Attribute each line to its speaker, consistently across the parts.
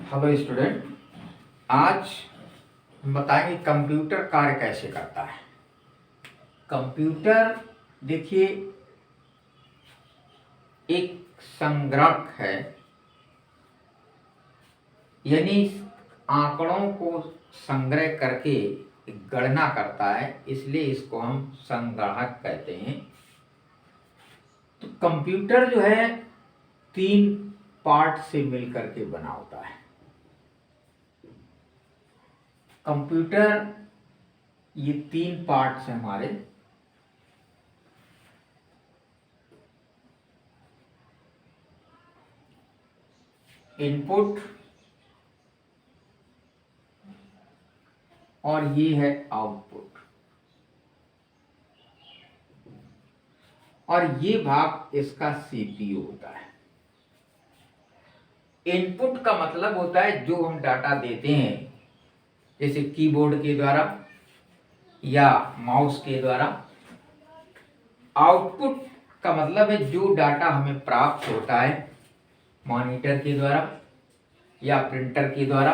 Speaker 1: Hello student, आज हम बताएंगे कंप्यूटर कार्य कैसे करता है। कंप्यूटर देखिए एक संगणक है, यानी आंकड़ों को संग्रह करके एक गणना करता है, इसलिए इसको हम संगणक कहते हैं। तो कंप्यूटर जो है 3 पार्ट से मिलकर के बना होता है। कंप्यूटर ये 3 पार्ट्स हैं हमारे। इनपुट और ये है आउटपुट, और ये भाग इसका सीपीयू होता है। इनपुट का मतलब होता है जो हम डाटा देते हैं, जैसे कीबोर्ड के द्वारा या माउस के द्वारा। आउटपुट का मतलब है जो डाटा हमें प्राप्त होता है मॉनिटर के द्वारा या प्रिंटर के द्वारा।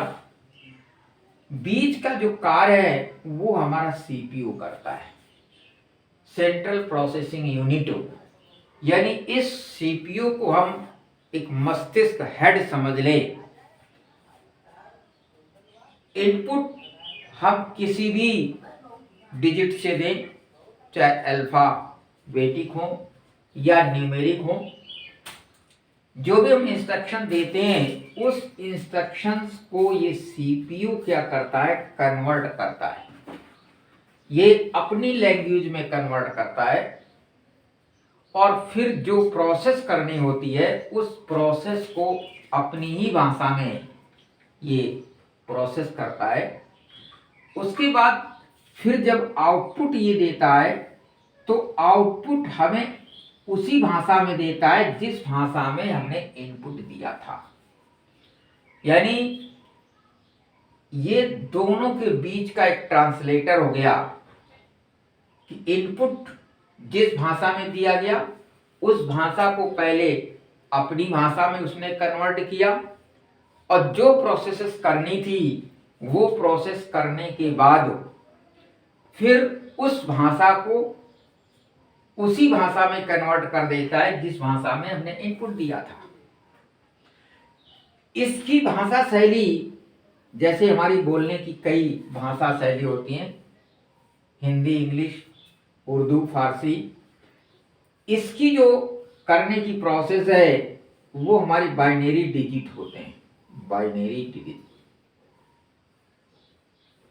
Speaker 1: बीच का जो कार्य है वो हमारा सीपीयू करता है, सेंट्रल प्रोसेसिंग यूनिट। यानी इस सीपीयू को हम एक मस्तिष्क हेड समझ लें। इनपुट हम किसी भी डिजिट से दें, चाहे अल्फाबेटिक हो या न्यूमेरिक हो। जो भी हम इंस्ट्रक्शन देते हैं उस इंस्ट्रक्शंस को ये सीपीयू क्या करता है, कन्वर्ट करता है। ये अपनी लैंग्वेज में कन्वर्ट करता है और फिर जो प्रोसेस करनी होती है उस प्रोसेस को अपनी ही भाषा में ये प्रोसेस करता है। उसके बाद फिर जब आउटपुट ये देता है तो आउटपुट हमें उसी भाषा में देता है जिस भाषा में हमने इनपुट दिया था। यानी ये दोनों के बीच का एक ट्रांसलेटर हो गया कि इनपुट जिस भाषा में दिया गया उस भाषा को पहले अपनी भाषा में उसने कन्वर्ट किया, और जो प्रोसेस करनी थी वो प्रोसेस करने के बाद फिर उस भाषा को उसी भाषा में कन्वर्ट कर देता है जिस भाषा में हमने इनपुट दिया था। इसकी भाषा शैली, जैसे हमारी बोलने की कई भाषा शैली होती हैं, हिंदी, इंग्लिश, उर्दू, फारसी, इसकी जो करने की प्रोसेस है वो हमारी बाइनरी डिजिट होते हैं। बाइनरी डिजिट,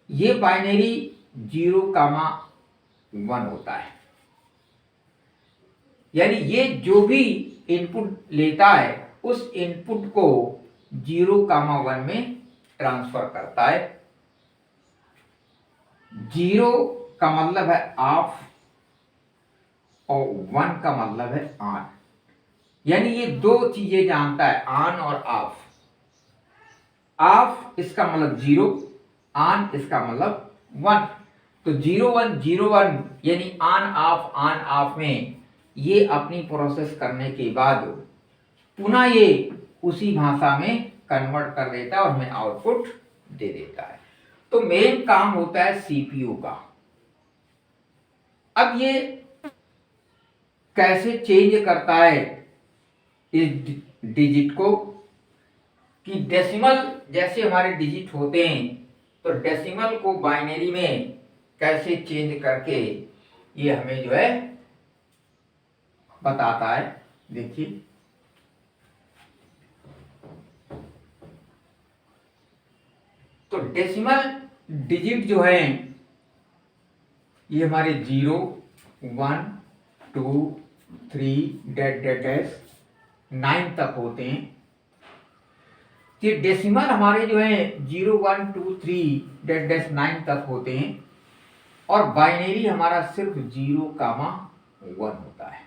Speaker 1: ये बाइनरी 0,1 होता है। यानी ये जो भी इनपुट लेता है उस इनपुट को 0,1 में ट्रांसफर करता है। 0 का मतलब है ऑफ और 1 का मतलब है ऑन। यानी ये दो चीजें जानता है, ऑन और ऑफ। ऑफ इसका मतलब 0, ऑन इसका मतलब 1। तो 0 1 यानी ऑन ऑफ में ये अपनी प्रोसेस करने के बाद पुनः ये उसी भाषा में कन्वर्ट कर देता है और हमें आउटपुट दे देता है। तो मेन काम होता है सीपीयू का। अब ये कैसे चेंज करता है इस डिजिट को, कि डेसिमल जैसे हमारे डिजिट होते हैं तो डेसिमल को बाइनरी में कैसे चेंज करके ये हमें जो है बताता है। देखिए, तो डेसिमल डिजिट जो है ये हमारे 0 1 2 3 डैश 9 तक होते हैं। ये डेसिमल हमारे जो है 0 1 2 3 डैश 9 तक होते हैं, और बाइनरी हमारा सिर्फ 0,1 होता है।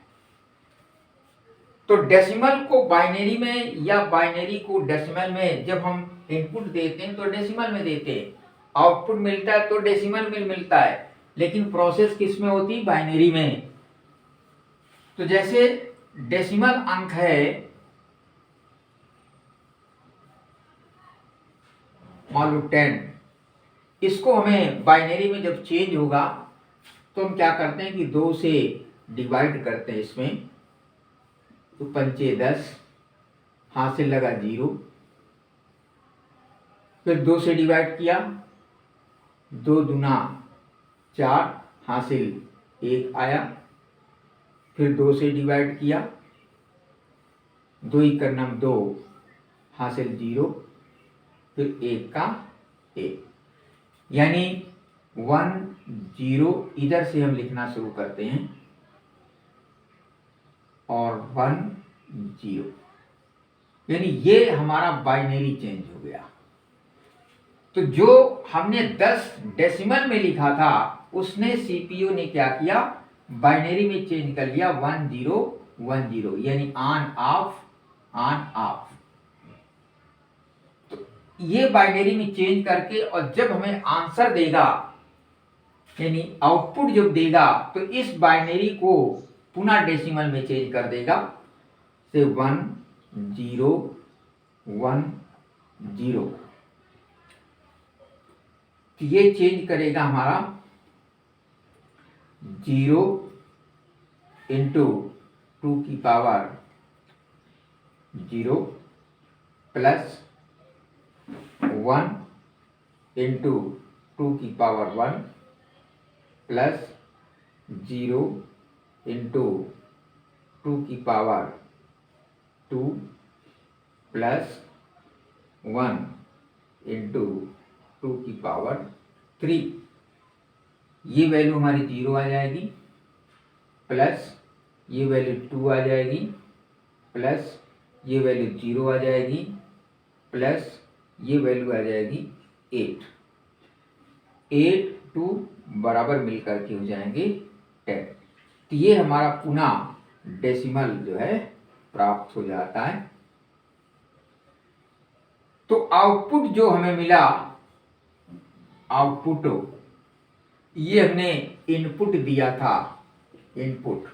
Speaker 1: तो डेसिमल को बाइनरी में या बाइनरी को डेसिमल में जब हम इनपुट देते हैं तो डेसिमल में देते हैं, आउटपुट मिलता है तो डेसिमल में मिलता है, लेकिन प्रोसेस किस में होती है, बाइनरी में। तो जैसे डेसिमल अंक है मान लो 10, इसको हमें बाइनरी में जब चेंज होगा तो हम क्या करते हैं कि 2 से डिवाइड करते हैं इसमें, तो 5 10, हासिल लगा 0, फिर 2 से डिवाइड किया, 2 दूना 4, हासिल 1 आया, फिर 2 से डिवाइड किया, 2 1 2, हासिल 0, फिर 1 का 1, यानी 1 0 इधर से हम लिखना शुरू करते हैं और 1 0, यानी ये हमारा बाइनरी चेंज हो गया। तो जो हमने 10 डेसिमल में लिखा था उसने सीपीयू ने क्या किया, बाइनरी में चेंज कर लिया 1 0 1 0, यानी ऑन ऑफ। तो ये बाइनरी में चेंज करके और जब हमें आंसर देगा यानी आउटपुट जब देगा तो इस बाइनरी को पुनः डेसिमल में चेंज कर देगा, से 1 0 1 0। तो ये चेंज करेगा हमारा 0 इंटू 2 की पावर 0 प्लस 1 इंटू 2 की पावर 1 प्लस 0 इंटू 2 की पावर 2 प्लस 1 इंटू 2 की पावर 3। ये वैल्यू हमारी 0 आ जाएगी, प्लस ये वैल्यू 2 आ जाएगी, प्लस ये वैल्यू 0 आ जाएगी, प्लस ये वैल्यू आ जाएगी 8। 8 2 बराबर मिलकर के हो जाएंगे 10। तो ये हमारा पुनः डेसिमल जो है प्राप्त हो जाता है। तो आउटपुट जो हमें मिला, आउटपुट ये हमने इनपुट दिया था, इनपुट,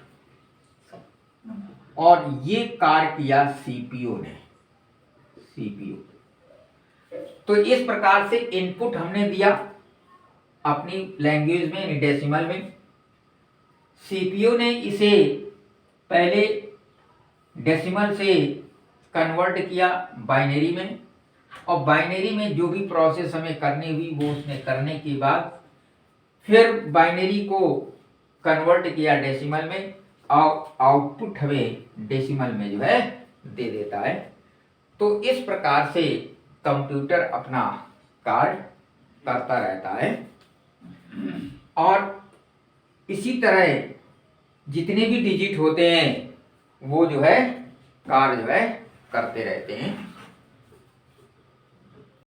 Speaker 1: और ये कार्य किया सीपीयू ने, सीपीयू। तो इस प्रकार से इनपुट हमने दिया अपनी लैंग्वेज में यानी डेसिमल में, सीपीयू ने इसे पहले डेसिमल से कन्वर्ट किया बाइनरी में, और बाइनरी में जो भी प्रोसेस हमें करनी हुई वो उसने करने के बाद फिर बाइनरी को कन्वर्ट किया डेसिमल में, और आउटपुट हमें डेसिमल में जो है दे देता है। तो इस प्रकार से कंप्यूटर अपना कार्य करता रहता है, और इसी तरह जितने भी डिजिट होते हैं वो जो है कार्य जो है करते रहते हैं।